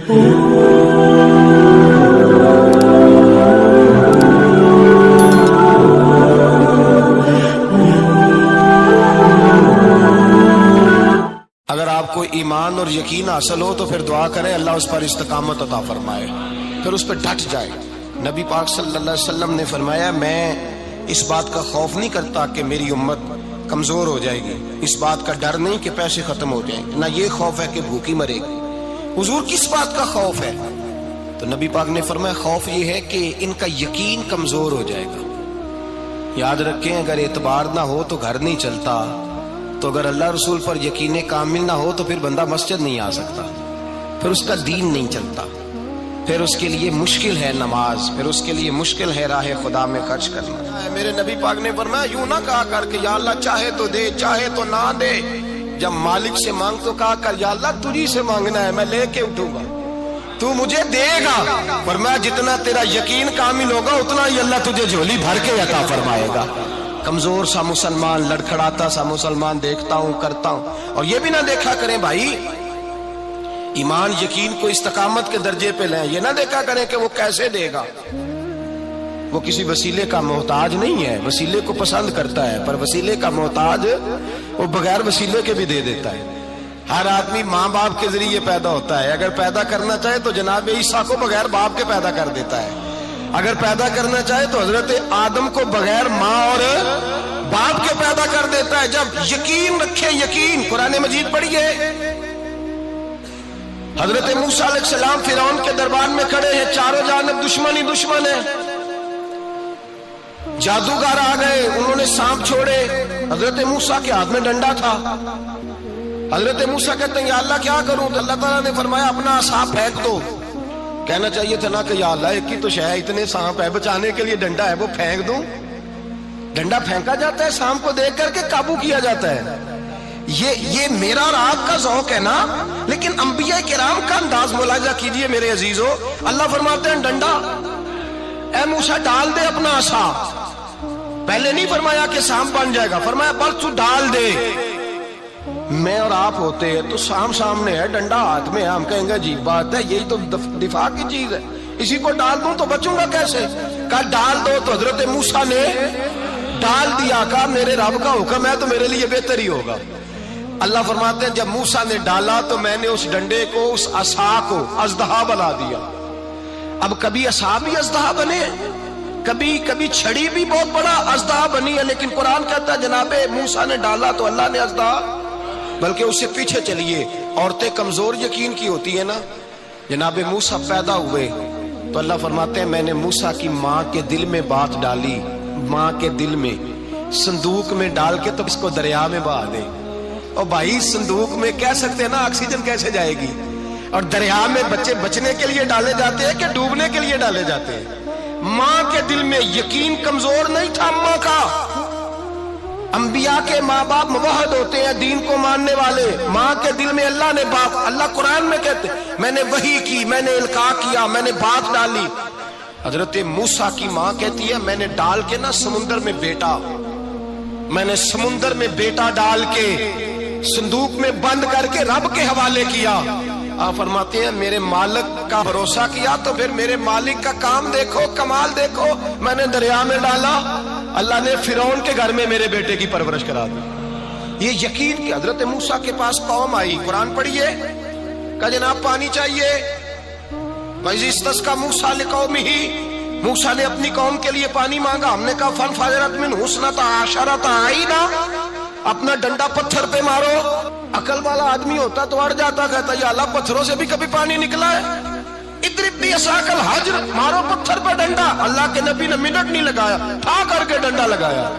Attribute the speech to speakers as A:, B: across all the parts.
A: اگر آپ کو ایمان اور یقین حاصل ہو تو پھر دعا کریں اللہ اس پر استقامت عطا فرمائے، پھر اس پہ ڈٹ جائے۔ نبی پاک صلی اللہ علیہ وسلم نے فرمایا میں اس بات کا خوف نہیں کرتا کہ میری امت کمزور ہو جائے گی، اس بات کا ڈر نہیں کہ پیسے ختم ہو جائیں گے، نہ یہ خوف ہے کہ بھوکی مرے گی۔ حضور کس بات کا خوف ہے؟ تو نبی پاک نے فرمایا خوف یہ ہے کہ ان کا یقین کمزور ہو جائے گا۔ یاد رکھیں اگر اعتبار نہ ہو تو گھر نہیں چلتا، تو اگر اللہ رسول پر یقین کامل نہ ہو تو پھر بندہ مسجد نہیں آ سکتا، پھر اس کا دین نہیں چلتا، پھر اس کے لیے مشکل ہے نماز، پھر اس کے لیے مشکل ہے راہ خدا میں خرچ کرنا۔ میرے نبی پاک نے فرمایا یوں نہ کہا کر کہ یا اللہ چاہے تو دے چاہے تو نہ دے، جب مالک سے مانگ تو کہا کر یا اللہ تجھی سے مانگنا ہے، میں لے کے اٹھوں گا، تو مجھے دے گا۔ فرمایا جتنا تیرا یقین کامل ہوگا اتنا ہی اللہ تجھے جھولی بھر کے عطا فرمائے گا۔ کمزور سا مسلمان، لڑکھڑاتا سا مسلمان دیکھتا ہوں کرتا ہوں، اور یہ بھی نہ دیکھا کریں بھائی ایمان یقین کو استقامت کے درجے پہ لیں، یہ نہ دیکھا کریں کہ وہ کیسے دے گا، وہ کسی وسیلے کا محتاج نہیں ہے، وسیلے کو پسند کرتا ہے، پر وسیلے کا محتاج وہ بغیر وسیلے کے بھی دے دیتا ہے۔ ہر آدمی ماں باپ کے ذریعے پیدا ہوتا ہے، اگر پیدا کرنا چاہے تو جناب عیسیٰ کو بغیر باپ کے پیدا کر دیتا ہے، اگر پیدا کرنا چاہے تو حضرت آدم کو بغیر ماں اور باپ کے پیدا کر دیتا ہے۔ جب یقین رکھیں، یقین قرآن مجید پڑھیے، حضرت موسیٰ علیہ السلام فرعون کے دربار میں کھڑے ہیں، چاروں جانب دشمن ہی دشمن ہے، جادوگر آ گئے، انہوں نے سانپ چھوڑے، حضرت موسیٰ کے ہاتھ میں ڈنڈا تھا، حضرت موسیٰ کہتے ہیں یا اللہ کیا کروں؟ تو اللہ تعالیٰ نے فرمایا اپنا عصا پھینک دو۔ کہنا چاہیے تھا نا کہ یا اللہ ایک ہی تو شے ہے، اتنے سانپ ہے، بچانے کے لیے ڈنڈا ہے وہ پھینک دوں؟ ڈنڈا پھینکا جاتا ہے، سانپ کو دیکھ کر کے قابو کیا جاتا ہے۔ یہ میرا اور آپ کا ذوق ہے نا، لیکن انبیاء کرام کا انداز ملاحظہ کیجئے میرے عزیزو۔ اللہ فرماتے ہیں ڈنڈا، اے موسیٰ ڈال دے اپنا عصا، پہلے نہیں فرمایا کہ سانپ بن جائے گا، فرمایا بس تو ڈال دے۔ میں اور آپ ہوتے ہیں تو سانپ سامنے ہے، ڈنڈا ہاتھ میں ہے، ہم کہیں گے عجیب بات ہے، یہی تو دفاع کی چیز ہے، اسی کو ڈال دوں تو بچوں گا کیسے؟ کہا ڈال دو، تو حضرت موسیٰ نے ڈال دیا، کہا میرے رب کا حکم ہے تو میرے لیے بہتر ہی ہوگا۔ اللہ فرماتے ہیں جب موسیٰ نے ڈالا تو میں نے اس ڈنڈے کو، اس عصا کو اژدہا بنا دیا۔ اب کبھی عصا بھی اژدہا بنے، کبھی چھڑی بھی بہت بڑا اژدہا بنی ہے، لیکن قرآن کہتا ہے جناب موسیٰ نے ڈالا تو اللہ نے اژدہا، بلکہ اس سے پیچھے چلیے، عورتیں کمزور یقین کی ہوتی ہیں نا، جناب موسیٰ پیدا ہوئے تو اللہ فرماتے ہیں میں نے موسیٰ کی ماں کے دل میں بات ڈالی، ماں کے دل میں، صندوق میں ڈال کے تو اس کو دریا میں بہا دے۔ اور بھائی صندوق میں کہہ سکتے ہیں نا آکسیجن کیسے جائے گی، اور دریا میں بچے بچنے کے لیے ڈالے جاتے ہیں کہ ڈوبنے کے لیے ڈالے جاتے ہیں؟ ماں کے دل میں یقین کمزور نہیں تھا ماں کا۔ انبیاء کے ماں باپ موحد ہوتے ہیں، دین کو ماننے والے، ماں کے دل میں اللہ نے بات، اللہ قرآن میں کہتے میں نے وحی کی، میں نے القاء کیا، میں نے بات ڈالی۔ حضرت موسیٰ کی ماں کہتی ہے میں نے ڈال کے نا سمندر میں بیٹا، میں نے سمندر میں بیٹا ڈال کے صندوق میں بند کر کے رب کے حوالے کیا۔ آپ فرماتے ہیں میرے مالک کا بھروسہ کیا تو پھر میرے مالک کا کام دیکھو، کمال دیکھو، میں نے دریا میں ڈالا، اللہ نے فرعون کے گھر میں میرے بیٹے کی پرورش کرا دی۔ یہ یقین کہ حضرت موسیٰ کے پاس قوم آئی، قرآن پڑھیے، کہ جناب پانی چاہیے، وَإِذِ اسْتَسْقَىٰ مُوسَىٰ لِقَوْمِهِ، موسیٰ نے اپنی قوم کے لیے پانی مانگا، ہم نے کہا فَانْفَجَرَتْ مِنْهُ اثْنَتَا عَشَرَةَ عَيْنًا، اپنا ڈنڈا پتھر پہ مارو۔ عقل والا آدمی ہوتا تو اڑ جاتا، کہتا یا اللہ پتھروں سے بھی کبھی پانی نکلا ہے؟ اضرب بعصاک الحجر، مارو پتھر پہ ڈنڈا۔ اللہ کے نبی نے منٹ نہیں لگایا، ٹھا کر کے ڈنڈا لگایا،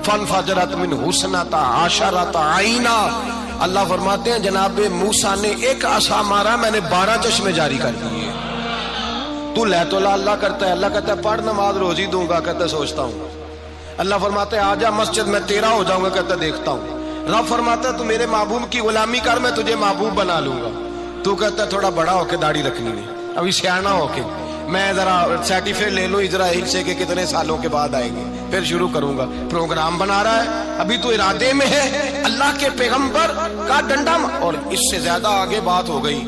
A: فانفجرت منہ اثنتا عشرۃ عینا۔ اللہ فرماتے ہیں جناب موسیٰ نے ایک عصا مارا، میں نے 12 چشمے جاری کر دیے۔ تو لے تو اللہ کرتا ہے، اللہ کہتا ہے پڑھ نماز روزی دوں گا، کہتا ہے سوچتا ہوں۔ اللہ فرماتا ہے آجا مسجد میں تیرا ہو جاؤں گا، کہتا ہے دیکھتا ہوں۔ رب فرماتا ہے تو میرے محبوب کی غلامی کر، میں تجھے محبوب بنا لوں گا۔ تو کہتا ہے تھوڑا بڑا ہو کے داڑھی رکھنی نہیں، ابھی سیانا ہو کے میں ذرا سرٹیفکیٹ لے لوں اسرائیل سے کہ کتنے سالوں کے بعد آئیں گے، پھر شروع کروں گا۔ پروگرام بنا رہا ہے، ابھی تو ارادے میں ہے۔ اللہ کے پیغمبر کا ڈنڈا، اور اس سے زیادہ آگے بات ہو گئی،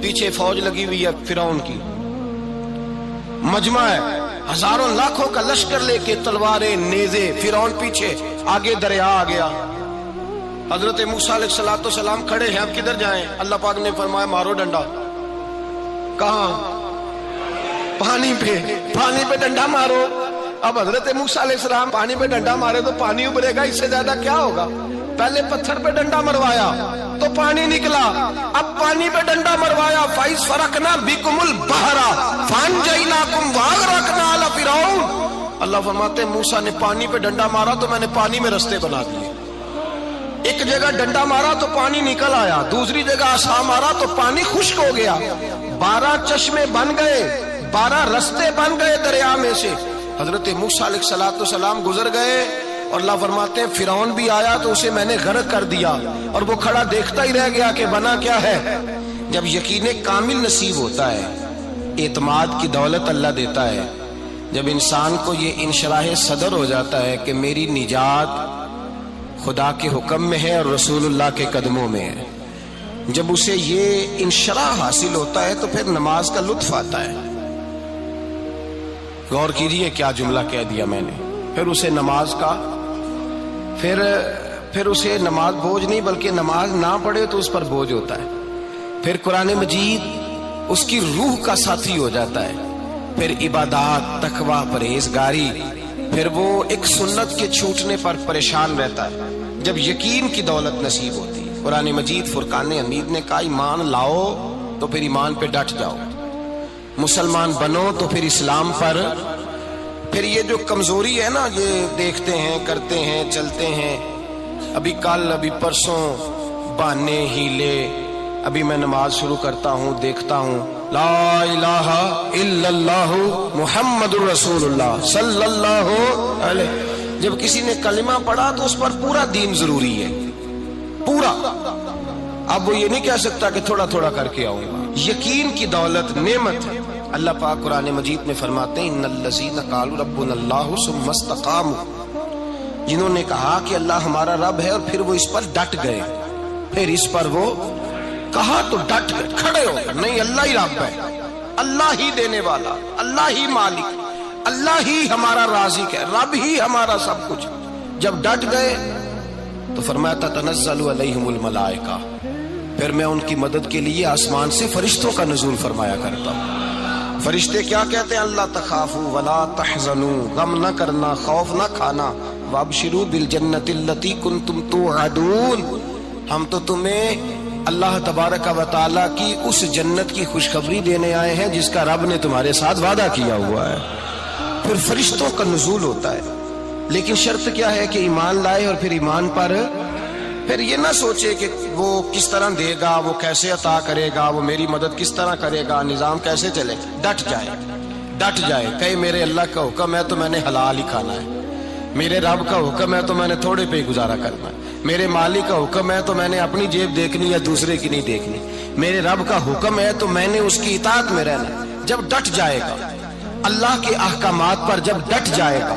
A: پیچھے فوج لگی ہوئی ہے فرعون کی، مجمع ہے، ہزاروں لاکھوں کا لشکر لے کے، تلواریں نیزے، فرعون پیچھے، آگے دریا آ گیا۔ حضرت موسیٰ علیہ السلام کھڑے ہیں، اب کدھر جائیں؟ اللہ پاک نے فرمایا مارو ڈنڈا۔ کہاں؟ پانی پہ ڈنڈا مارو۔ اب حضرت موسیٰ علیہ السلام پانی پہ ڈنڈا مارے تو پانی ابھرے گا، اس سے زیادہ کیا ہوگا؟ پہلے پتھر پہ ڈنڈا مروایا تو پانی نکلا، اب پانی پہ ڈنڈا مروایا، فَإِذْ فَرَقْنَا بِكُمُ الْبَحْرَ فَأَنْجَيْنَاكُمْ وَأَغْرَقْنَا آلَ فِرْعَوْنَ۔ اللہ فرماتے ہیں موسیٰ نے پانی پہ ڈنڈا مارا تو میں نے پانی میں رستے بنا دیے۔ ایک جگہ ڈنڈا مارا تو پانی نکل آیا، دوسری جگہ عصا مارا تو پانی خشک ہو گیا، 12 چشمے بن گئے، 12 رستے بن گئے دریا میں سے۔ حضرت موسیٰ علیہ السلام گزر گئے اور اللہ فرماتے ہیں فرعون بھی آیا تو اسے میں نے غرق کر دیا، اور وہ کھڑا دیکھتا ہی رہ گیا کہ بنا کیا ہے۔ جب یقین کامل نصیب ہوتا ہے، اعتماد کی دولت اللہ دیتا ہے، جب انسان کو یہ انشراح صدر ہو جاتا ہے کہ میری نجات خدا کے حکم میں ہے اور رسول اللہ کے قدموں میں ہے، جب اسے یہ انشراح حاصل ہوتا ہے تو پھر نماز کا لطف آتا ہے۔ غور کیجئے کیا جملہ کہہ دیا میں نے، پھر اسے نماز کا پھر اسے نماز بوجھ نہیں بلکہ نماز نہ پڑھے تو اس پر بوجھ ہوتا ہے، پھر قرآن مجید اس کی روح کا ساتھی ہو جاتا ہے، پھر عبادات، تقوی، پرہیزگاری، پھر وہ ایک سنت کے چھوٹنے پر پریشان رہتا ہے جب یقین کی دولت نصیب ہوتی ہے۔ قرآن مجید فرقان حمید نے کہا ایمان لاؤ تو پھر ایمان پہ ڈٹ جاؤ، مسلمان بنو تو پھر اسلام پر۔ پھر یہ جو کمزوری ہے نا، یہ دیکھتے ہیں، کرتے ہیں، چلتے ہیں، ابھی کل ابھی پرسوں بہانے ہیلے، ابھی میں نماز شروع کرتا ہوں دیکھتا ہوں لا الہ الا اللہ محمد الرسول اللہ صلی اللہ علیہ، جب کسی نے کلمہ پڑھا تو اس پر پورا دین ضروری ہے، پورا۔ اب وہ یہ نہیں کہہ سکتا کہ تھوڑا تھوڑا کر کے آؤں گا۔ یقین کی دولت نعمت ہے۔ اللہ پاک قرآن مجید میں فرماتے ہیں ان الذین قالوا ربنا اللہ ثم استقاموا، جنہوں نے کہا کہ اللہ ہمارا رب ہے اور پھر وہ اس پر ڈٹ گئے، پھر اس پر وہ کہا تو ڈٹ گئے، کھڑے ہو گئے، نہیں اللہ ہی رب ہے، اللہ ہی دینے والا، اللہ ہی مالک، اللہ ہی ہمارا رازق ہے، رب ہی ہمارا سب کچھ۔ جب ڈٹ گئے تو فرمایا تتنزل علیہم الملائکہ، پھر میں ان کی مدد کے لیے آسمان سے فرشتوں کا نزول فرمایا کرتا ہوں۔ فرشتے کیا کہتے ہیں؟ اللہ تخافوا ولا تحزنوا، غم نہ کرنا، خوف نہ کھانا، وابشروا بالجنۃ التی کنتم توعدون، ہم تو تمہیں اللہ تبارک و تعالیٰ کی اس جنت کی خوشخبری دینے آئے ہیں جس کا رب نے تمہارے ساتھ وعدہ کیا ہوا ہے۔ پھر فرشتوں کا نزول ہوتا ہے، لیکن شرط کیا ہے کہ ایمان لائے، اور پھر ایمان پر پھر یہ نہ سوچے کہ وہ کس طرح دے گا، وہ کیسے عطا کرے گا، وہ میری مدد کس طرح کرے گا، نظام کیسے چلے، ڈٹ جائے، کہے میرے اللہ کا حکم ہے تو میں نے حلال ہی کھانا ہے، میرے رب کا حکم ہے تو میں نے تھوڑے پہ ہی گزارا کرنا ہے، میرے مالک کا حکم ہے تو میں نے اپنی جیب دیکھنی یا دوسرے کی نہیں دیکھنی، میرے رب کا حکم ہے تو میں نے اس کی اطاعت میں رہنا۔ جب ڈٹ جائے گا اللہ کے احکامات پر، جب ڈٹ جائے گا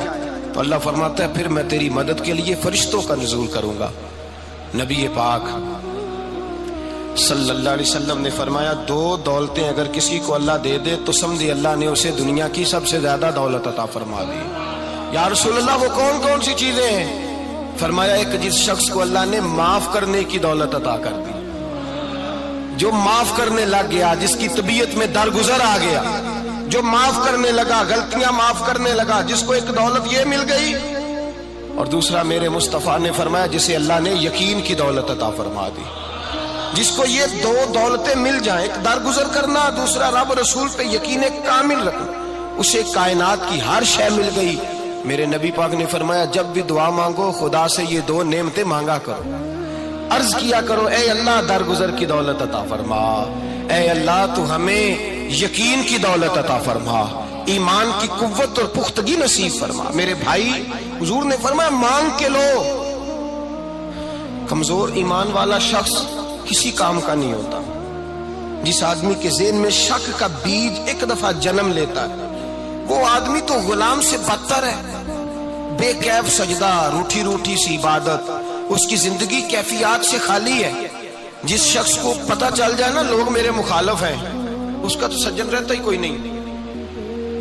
A: تو اللہ فرماتا ہے پھر میں تیری مدد کے لیے فرشتوں کا نزول کروں گا۔ نبی پاک صلی اللہ علیہ وسلم نے فرمایا 2 دولتیں اگر کسی کو اللہ دے دے تو سمجھے اللہ نے اسے دنیا کی سب سے زیادہ دولت عطا فرما دی۔ یا رسول اللہ وہ کون کون سی چیزیں ہیں؟ فرمایا ایک جس شخص کو اللہ نے معاف کرنے کی دولت عطا کر دی، جو معاف کرنے لگ گیا، جس کی طبیعت میں درگزر آ گیا، جو معاف کرنے لگا، غلطیاں معاف کرنے لگا، جس کو ایک دولت یہ مل گئی۔ اور دوسرا میرے مصطفیٰ نے فرمایا جسے اللہ نے یقین کی دولت عطا فرما دی، جس کو یہ 2 دولتیں مل جائیں، ایک درگزر کرنا، دوسرا رب رسول پہ یقین کامل رکھنا، اسے کائنات کی ہر شے مل گئی۔ میرے نبی پاک نے فرمایا جب بھی دعا مانگو خدا سے یہ 2 نعمتیں مانگا کرو، عرض کیا کرو اے اللہ درگزر کی دولت عطا فرما، اے اللہ تو ہمیں یقین کی دولت عطا فرما، ایمان کی قوت اور پختگی نصیب فرما۔ میرے بھائی حضور نے فرمایا مانگ کے لو۔ کمزور ایمان والا شخص کسی کام کا نہیں ہوتا۔ جس آدمی کے ذہن میں شک کا بیج ایک دفعہ جنم لیتا ہے وہ آدمی تو غلام سے بدتر ہے، بے کیف سجدہ، روٹھی روٹھی سی عبادت، اس کی زندگی کیفیات سے خالی ہے۔ جس شخص کو پتہ چل جائے نا لوگ میرے مخالف ہیں، اس کا تو سجن رہتا ہی کوئی نہیں۔